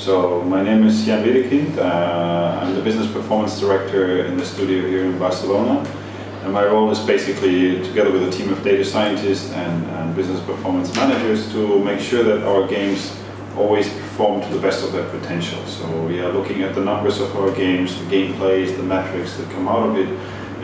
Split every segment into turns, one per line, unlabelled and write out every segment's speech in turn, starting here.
So my name is Wedekind. I'm the business performance director in the studio here in Barcelona. And my role is basically, together with a team of data scientists and business performance managers, to make sure that our games always perform to the best of their potential. So we are looking at the numbers of our games, the gameplays, the metrics that come out of it,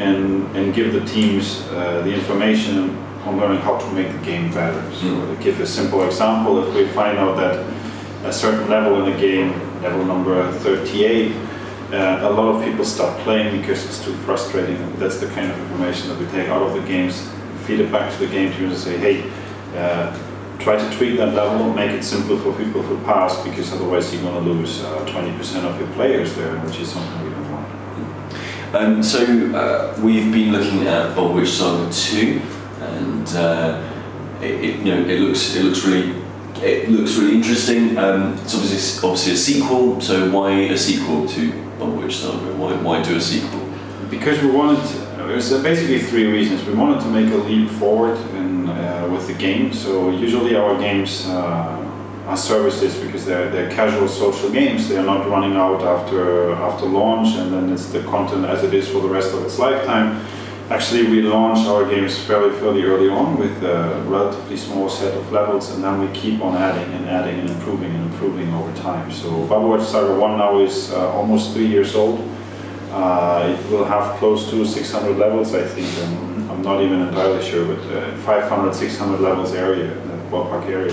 and give the teams the information on learning how to make the game better. So to give a simple example, if we find out that a certain level in a game, level number 38, a lot of people stop playing because it's too frustrating. That's the kind of information that we take out of the games, feed it back to the game teams and say, hey, try to tweak that level, make it simple for people to pass, because otherwise you're going to lose 20% of your players there, which is something we don't want.
So we've been looking at Bubble Witch Saga 2, and it looks really interesting. It's obviously a sequel. So why a sequel to Bubble Witch Saga? Why do a sequel?
Because we wanted. There's basically three reasons. We wanted to make a leap forward with the game. So usually our games are services because they're casual social games. They are not running out after launch, and then it's the content as it is for the rest of its lifetime. Actually, we launched our games fairly early on with a relatively small set of levels, and then we keep on adding and improving over time. So Bubble Witch Saga 1 now is almost 3 years old. It will have close to 600 levels, I think. I'm not even entirely sure, but 500, 600 levels area, that ballpark area.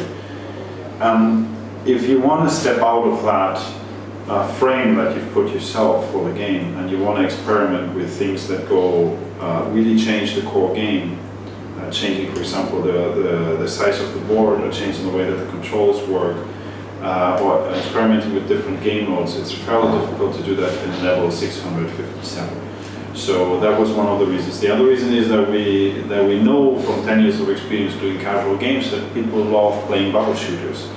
If you want to step out of that frame that you've put yourself for the game, and you want to experiment with things that go really change the core game, changing, for example, the size of the board, or changing the way that the controls work, or experimenting with different game modes, it's fairly difficult to do that in level 657. So that was one of the reasons. The other reason is that we know from 10 years of experience doing casual games that people love playing bubble shooters.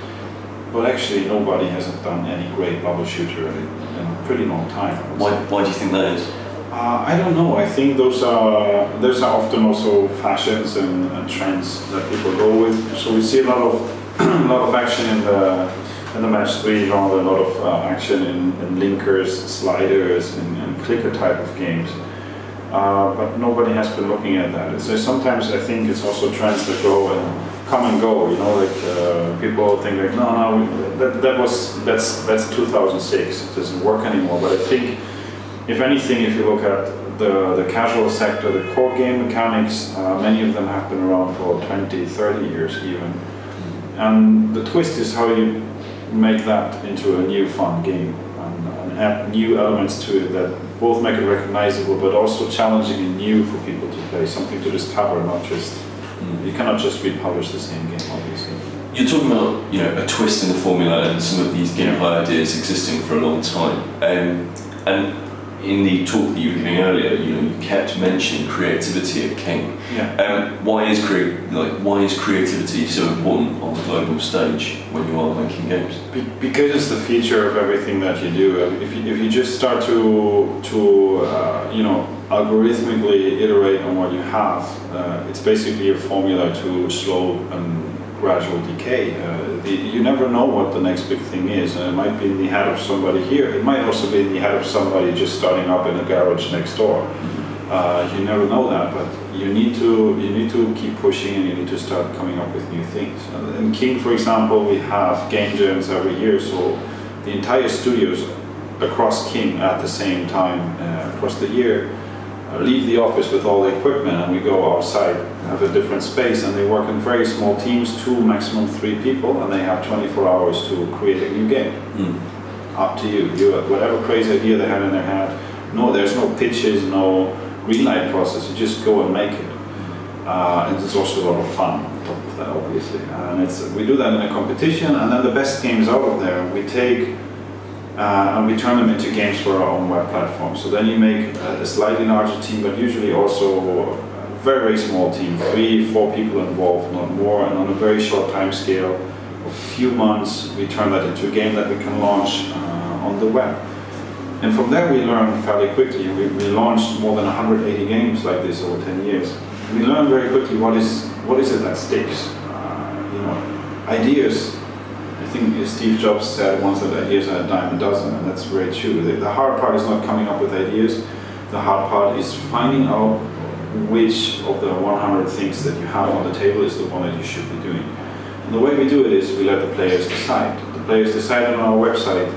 But actually nobody hasn't done any great bubble shooter in a pretty long time.
Why do you think that is?
I don't know. I think those are often also fashions and trends that people go with. So we see a lot of action in the match 3 genre, a lot of action in linkers, sliders, and clicker type of games. But nobody has been looking at that. So sometimes I think it's also trends that go and come and go. You know, like people think like, no, that's 2006. It doesn't work anymore. But I think, if anything, if you look at the casual sector, the core game mechanics, many of them have been around for 20, 30 years even. And the twist is how you make that into a new fun game and add new elements to it that both make it recognizable but also challenging and new for people to play, something to discover, not just, you cannot just republish the same game, obviously.
You're talking about a twist in the formula and some of these gameplay ideas existing for a long time. And in the talk that you were giving earlier, you kept mentioning creativity at king.
Yeah.
Why is creativity so important on the global stage when you are making games?
Because it's the feature of everything that you do. If you just start to algorithmically iterate on what you have, it's basically a formula to slow and gradual decay. You never know what the next big thing is. It might be in the head of somebody here. It might also be in the head of somebody just starting up in a garage next door. You never know that, but you need to keep pushing, and you need to start coming up with new things. In King, for example, we have game jams every year, so the entire studios across King at the same time across the year leave the office with all the equipment, and we go outside, have a different space, and they work in very small teams, 2, maximum 3 people, and they have 24 hours to create a new game. Up to you. Whatever crazy idea they have in their head. No, there's no pitches, no green light process. You just go and make it. And it's also a lot of fun on top of that, obviously. And we do that in a competition, and then the best games out of there we take and we turn them into games for our own web platform. So then you make a slightly larger team, but usually also a very small team, 3, 4 people involved, not more, and on a very short time scale, a few months, we turn that into a game that we can launch on the web. And from there we learn fairly quickly. We launched more than 180 games like this over 10 years. We learn very quickly what is it that sticks. Ideas. I think Steve Jobs said once that ideas are a dime a dozen, and that's very true. The hard part is not coming up with ideas. The hard part is finding out which of the 100 things that you have on the table is the one that you should be doing. And the way we do it is we let the players decide. The players decide on our website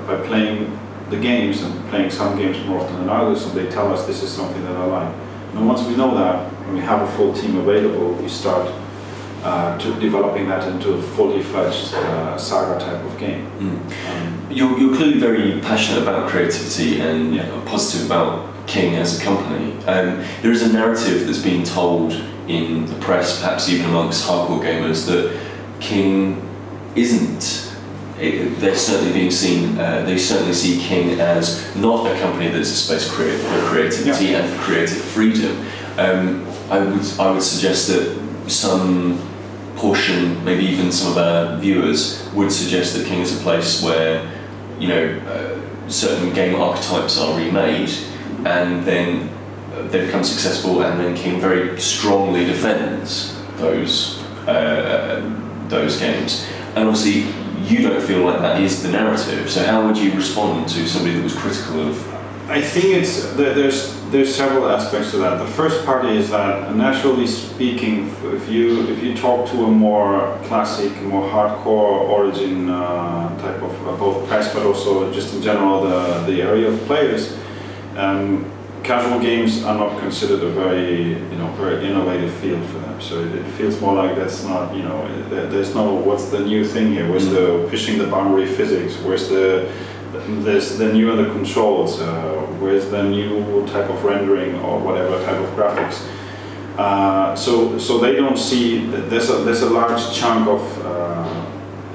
by playing the games and playing some games more often than others, and they tell us this is something that I like. And once we know that, when we have a full team available, we start developing that into a fully fledged Saga type of game.
You're clearly very passionate about creativity and positive about King as a company. There is a narrative that's being told in the press, perhaps even amongst hardcore gamers, that King isn't. They're certainly being seen. They certainly see King as not a company that's a space for creativity and for creative freedom. I would suggest that some portion, maybe even some of our viewers, would suggest that King is a place where, you know, certain game archetypes are remade, and then they become successful, and then King very strongly defends those games. And obviously, you don't feel like that is the narrative. So how would you respond to somebody that was critical of?
I think there's several aspects to that. The first part is that, naturally speaking, if you talk to a more classic, more hardcore origin type of both press, but also just in general the area of players, casual games are not considered a very innovative field for them. So it feels more like that's not, there's no what's the new thing here. Where's the pushing the boundary physics? Where's the new in the controls? Where's the new type of rendering or whatever type of graphics? So they don't see that there's a large chunk of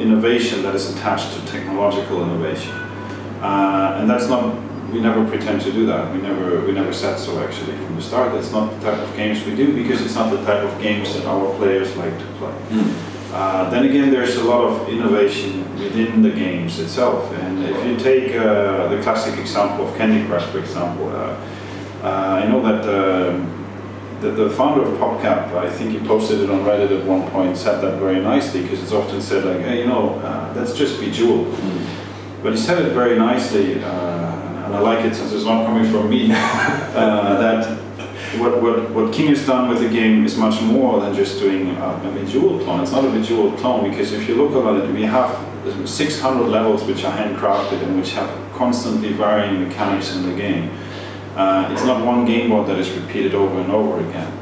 innovation that is attached to technological innovation, and that's not. We never pretend to do that. We never said so actually from the start. That's not the type of games we do, because it's not the type of games that our players like to play. Then again, there's a lot of innovation within the games itself. And if you take the classic example of Candy Crush, for example, I know that the founder of PopCap, I think he posted it on Reddit at one point, said that very nicely, because it's often said like, hey, let's just Bejeweled. But he said it very nicely, and I like it since it's not coming from me, that what King has done with the game is much more than just doing a Bejeweled clone. It's not a Bejeweled clone, because if you look at it, we have 600 levels which are handcrafted and which have constantly varying mechanics in the game. It's not one game mode that is repeated over and over again.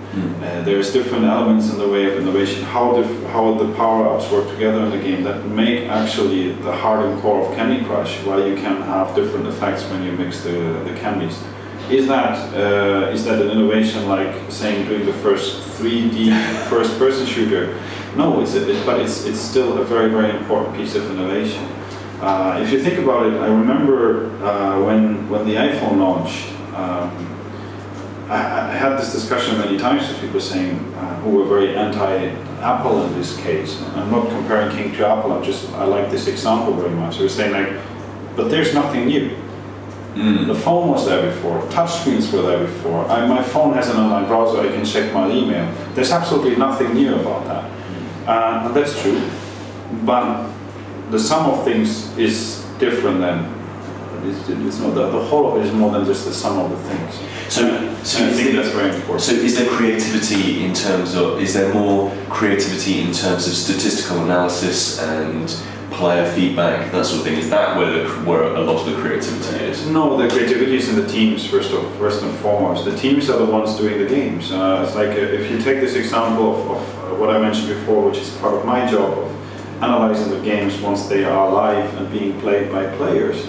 There's different elements in the way of innovation, how the power-ups work together in the game that make actually the heart and core of Candy Crush, while you can have different effects when you mix the candies. Is that an innovation like saying doing the first 3D first-person shooter? No, but it's still a very, very important piece of innovation. If you think about it, I remember when the iPhone launched, I had this discussion many times with people saying who were very anti-Apple in this case. I'm not comparing King to Apple. I like this example very much. They were saying like, but there's nothing new. The phone was there before. Touchscreens were there before. My phone has an online browser. I can check my email. There's absolutely nothing new about that, and that's true. But the sum of things is different than. It's not the whole of it is more than just the sum of the things. So I think that's very important.
So is there creativity in terms of, is there more creativity in terms of statistical analysis and player feedback, that sort of thing? Is that where a lot of the creativity is?
No, the creativity is in the teams first and foremost. The teams are the ones doing the games. It's like if you take this example of what I mentioned before, which is part of my job of analyzing the games once they are live and being played by players.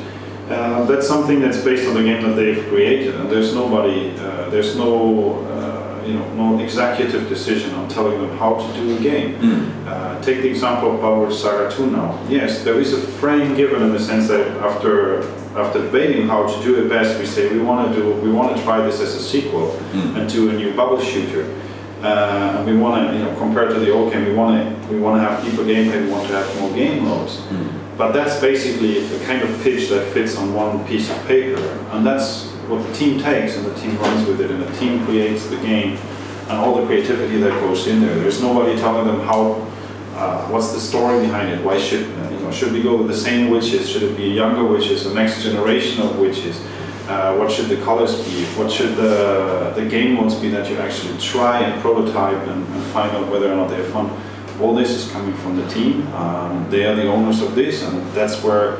That's something that's based on the game that they've created, and there's nobody, there's no, no executive decision on telling them how to do a game. Take the example of Bubble Witch Saga 2 now. Yes, there is a frame given in the sense that after debating how to do it best, we say we want to try this as a sequel and do a new bubble shooter. And we want to, compared to the old game, we want to have deeper gameplay, we want to have more game modes. But that's basically the kind of pitch that fits on one piece of paper, and that's what the team takes, and the team runs with it, and the team creates the game, and all the creativity that goes in there. There's nobody telling them how, what's the story behind it, why should, Should we go with the same witches? Should it be younger witches, the next generation of witches? What should the colors be? What should the game modes be that you actually try and prototype and find out whether or not they're fun? All this is coming from the team. They are the owners of this, and that's where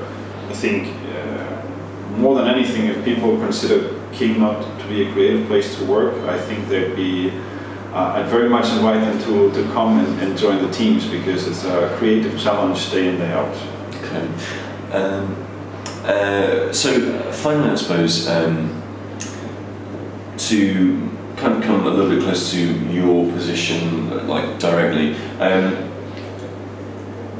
I think more than anything, if people consider King not to be a creative place to work, I think they'd be, I'd very much invite them to come and join the teams, because it's a creative challenge day in, day out.
Okay. So finally, I suppose, to kind of come a little bit closer to your position, like directly,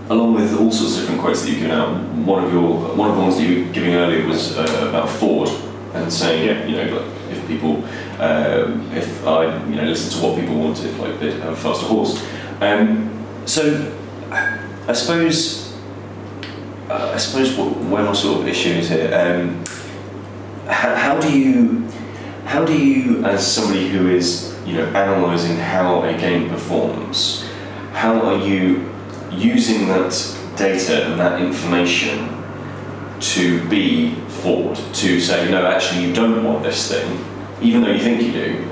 along with all sorts of different quotes that you've given out, one of the ones that you were giving earlier was about Ford, and saying, you know, like, if people, if I, you know, listened to what people wanted, like they'd have a faster horse. So I suppose where my sort of issue is here, how do you, as somebody who is, you know, analysing how a game performs, how are you using that data and that information to be Ford, to say, no, actually you don't want this thing, even though you think you do,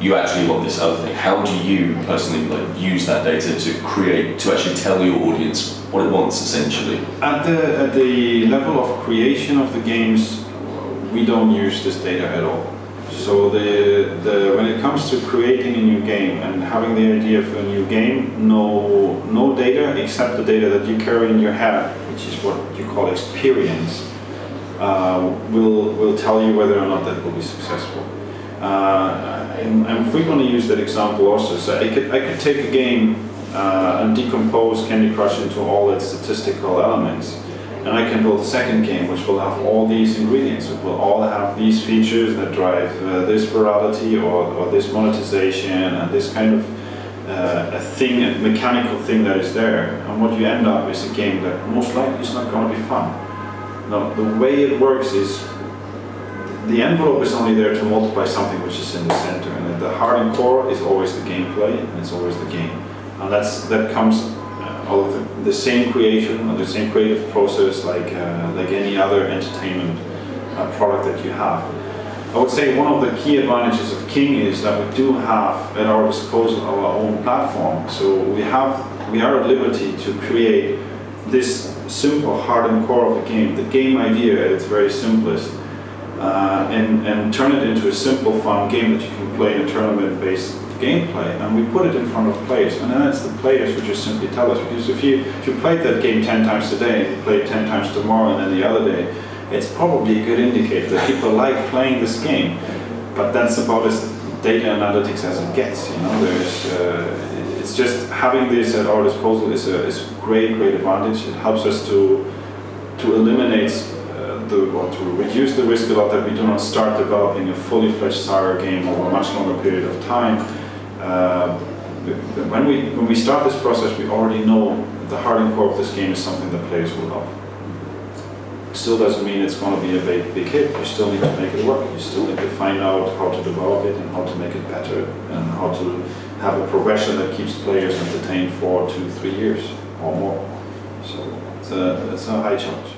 you actually want this other thing? How do you personally use that data to create, to actually tell your audience what it wants, essentially?
At the level of creation of the games, we don't use this data at all. So when it comes to creating a new game and having the idea for a new game, no data except the data that you carry in your head, which is what you call experience, will tell you whether or not that will be successful. I'm frequently use that example also. So I could take a game and decompose Candy Crush into all its statistical elements, and I can build a second game which will have all these ingredients. It will all have these features that drive this virality or this monetization and this kind of a mechanical thing that is there. And what you end up is a game that most likely is not going to be fun. Now, the way it works is the envelope is only there to multiply something which is in the center, and the heart and core is always the gameplay, and it's always the game. And that comes out of the same creation, or the same creative process, like any other entertainment product that you have. I would say one of the key advantages of King is that we do have at our disposal our own platform. So we are at liberty to create this simple heart and core of the game idea at its very simplest, and turn it into a simple, fun game that you can play in a tournament-based gameplay. And we put it in front of players, and then it's the players who just simply tell us. Because if you played that game 10 times today, and you play it 10 times tomorrow, and then the other day, it's probably a good indicator that people like playing this game. But that's about as data analytics as it gets. You know, it's just having this at our disposal is a great advantage. It helps us to eliminate or to reduce the risk a lot that we do not start developing a fully fledged Saga game over a much longer period of time. When we start this process, we already know the heart and core of this game is something that players will love. Still doesn't mean it's going to be a big hit. You still need to make it work. You still need to find out how to develop it and how to make it better, and how to have a progression that keeps players entertained for 2-3 years or more. So it's a high challenge.